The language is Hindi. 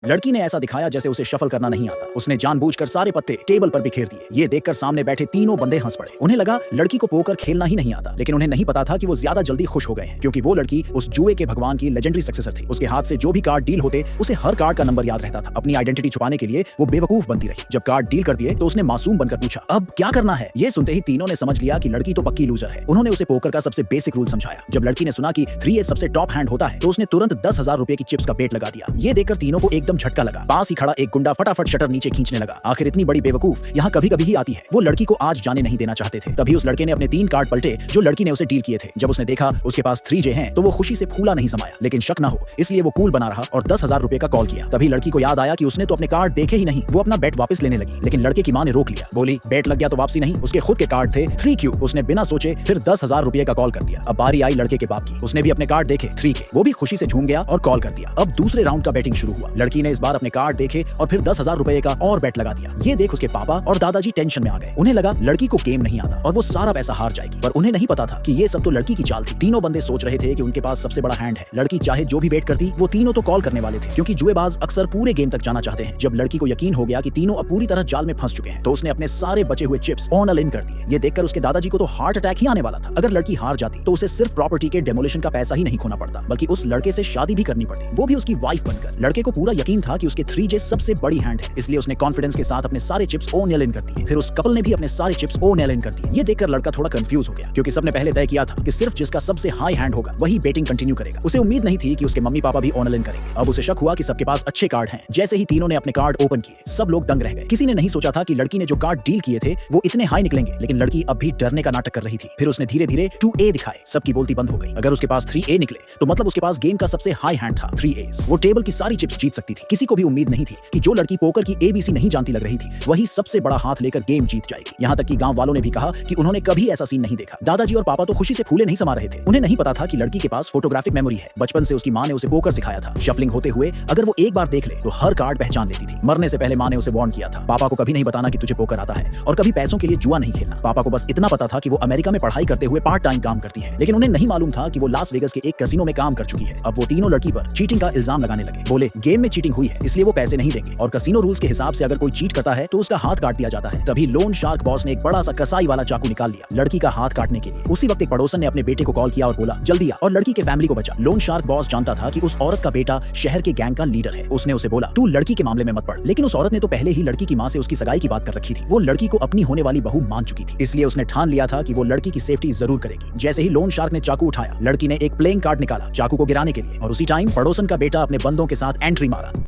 लड़की ने ऐसा दिखाया जैसे उसे शफल करना नहीं आता। उसने जानबूझकर सारे पत्ते टेबल पर बिखेर दिए। ये देखकर सामने बैठे तीनों बंदे हंस पड़े। उन्हें लगा लड़की को पोकर खेलना ही नहीं आता, लेकिन उन्हें नहीं पता था कि वो ज्यादा जल्दी खुश हो गए हैं, क्योंकि वो लड़की उस जुए के भगवान की लेजेंडरी सक्सेसर थी। उसके हाथ से जो भी कार्ड डील होते उसे हर कार्ड का नंबर याद रहता था। अपनी आइडेंटिटी छुपाने के लिए वो बेवकूफ बनती रही। जब कार्ड डील कर दिए तो उसने मासूम बनकर पूछा, अब क्या करना है? ये सुनते ही तीनों ने समझ लिया कि लड़की तो पक्की लूजर है। उन्होंने उसे पोकर का सबसे बेसिक रूल समझाया। जब लड़की ने सुना कि 3 सबसे टॉप हैंड होता है तो उसने तुरंत 10,000 रुपए की चिप्स का बेट लगा दिया। ये देखकर तीनों को एकदम झटका लगा। पास ही खड़ा एक गुंडा फटाफट शटर नीचे खींचने लगा। आखिर इतनी बड़ी बेवकूफ यहाँ कभी कभी ही आती है। वो लड़की को आज जाने नहीं देना चाहते थे। तभी उस लड़के ने अपने 3 कार्ड पलटे जो लड़की ने उसे डील किए थे। जब उसने देखा उसके पास 3J हैं तो वो खुशी से फूला नहीं समाया, लेकिन शक ना हो इसलिए वो कूल बना रहा और 10,000 रुपए का कॉल किया। तभी लड़की को याद आया कि उसने तो अपने कार्ड देखे ही नहीं। वो अपना बेट वापस लेने लगी, लेकिन लड़के की मां ने रोक लिया। बोली, बेट लग गया तो वापसी नहीं। उसके खुद के कार्ड थे 3Q। उसने बिना सोचे फिर 10,000 रुपए का कॉल कर दिया। अब बारी आई लड़के के बाप की। उसने भी अपने कार्ड देखे 3K। वो भी खुशी से झूम गया और कॉल कर दिया। अब दूसरे राउंड का बैटिंग शुरू हुआ। लड़की ने इस बार अपने कार्ड देखे और फिर 10,000 रुपए का और बेट लगा दिया। ये देख उसके पापा और दादाजी टेंशन में आ गए। उन्हें लगा लड़की को गेम नहीं आता और वो सारा पैसा हार जाएगी, पर उन्हें नहीं पता था कि ये सब तो लड़की की चाल थी। तीनों बंदे सोच रहे थे कि उनके पास सबसे बड़ा हैंड है। लड़की चाहे जो भी बेट करती वो तीनों तो कॉल करने वाले थे, क्योंकि जुएबाज अक्सर पूरे गेम तक जाना चाहते हैं। जब लड़की को यकीन हो गया कि तीनों अब पूरी तरह जाल में फंस चुके हैं तो उसने अपने सारे बचे हुए चिप्स ऑन अल इन कर दिए। ये देखकर उसके दादाजी को तो हार्ट अटैक ही आने वाला था। अगर लड़की हार जाती तो उसे सिर्फ प्रॉपर्टी के डेमोलिशन का पैसा ही नहीं खोना पड़ता, बल्कि उस लड़के से शादी भी करनी पड़ती, वो भी उसकी वाइफ बनकर। लड़के को पूरा यकीन था कि उसके 3J सबसे बड़ी हैंड है, इसलिए उसने कॉन्फिडेंस के साथ अपने सारे चिप्स ऑन अल इन कर दिए। फिर उस कपल ने भी अपने सारे चिप्स ऑन अल इन कर दिए। ये देखकर लड़का थोड़ा कंफ्यूज हो गया, क्योंकि सबने पहले तय किया था कि सिर्फ जिसका सबसे हाई हैंड होगा वही बेटिंग कंटिन्यू करेगा। उसे उम्मीद नहीं थी कि उसके मम्मी पापा भी ऑन अल इन करेंगे। अब उसे शक हुआ कि सबके पास अच्छे कार्ड हैं। जैसे ही तीनों ने अपने कार्ड ओपन किए सब लोग दंग रह गए। किसी ने नहीं सोचा था कि लड़की ने जो कार्ड डील किए थे वो इतने हाई निकलेंगे, लेकिन लड़की अब भी डरने का नाटक कर रही थी। फिर उसने धीरे धीरे 2A दिखाए। सबकी बोलती बंद हो गई। अगर उसके पास 3A निकले तो मतलब उसके पास गेम का सबसे हाई हैंड था 3As। वो टेबल की सारी चिप्स जीत सकती थी। किसी को भी उम्मीद नहीं थी कि जो लड़की पोकर की ABC नहीं जानती लग रही थी वही सबसे बड़ा हाथ लेकर गेम जीत जाएगी। यहाँ तक कि गांव वालों ने भी कहा कि उन्होंने कभी ऐसा सीन नहीं देखा। दादाजी और पापा तो खुशी से फूले नहीं समा रहे थे। उन्हें नहीं पता था कि लड़की के पास फोटोग्राफिक मेमोरी है। बचपन से उसकी मां ने उसे पोकर सिखाया था। शफलिंग होते हुए अगर वो एक बार देख ले तो हर कार्ड पहचान लेती थी। मरने से पहले मां ने उसे वार्न किया था, पापा को कभी नहीं बताना कि तुझे पोकर आता है और कभी पैसों के लिए जुआ नहीं खेलना। पापा को बस इतना पता था कि वो अमेरिका में पढ़ाई करते हुए पार्ट टाइम काम करती है, लेकिन उन्हें नहीं मालूम था कि वो लास वेगस के एक कैसीनो में काम कर चुकी है। अब वो तीनों लड़की पर चीटिंग का इल्जाम लगाने लगे। बोले गेम में चीटिंग हुई है इसलिए वो पैसे नहीं देंगे, और कैसीनो रूल्स के हिसाब से अगर कोई चीट करता है तो उसका हाथ काट दिया जाता है। तभी लोन शार्क बॉस ने एक बड़ा सा कसाई वाला चाकू निकाल लिया लड़की का हाथ काटने के लिए। उसी वक्त एक पड़ोसन ने अपने बेटे को कॉल किया और बोला जल्दी आ और लड़की के फैमिली को बचा। लोन शार्क बॉस जानता था कि उस औरत का बेटा शहर के गैंग का लीडर है। उसने उसे बोला तू लड़की के मामले में मत पड़, लेकिन उस औरत ने तो पहले ही लड़की की मां से उसकी सगाई की बात कर रखी थी। वो लड़की को अपनी होने वाली बहू मान चुकी थी, इसलिए उसने ठान लिया था कि वो लड़की की सेफ्टी जरूर करेगी। जैसे ही लोन शार्क ने चाकू उठाया लड़की ने एक प्लेइंग कार्ड निकाला चाकू को गिराने के लिए, और उसी टाइम पड़ोसन का बेटा अपने बंदों के साथ एंट्री मारा।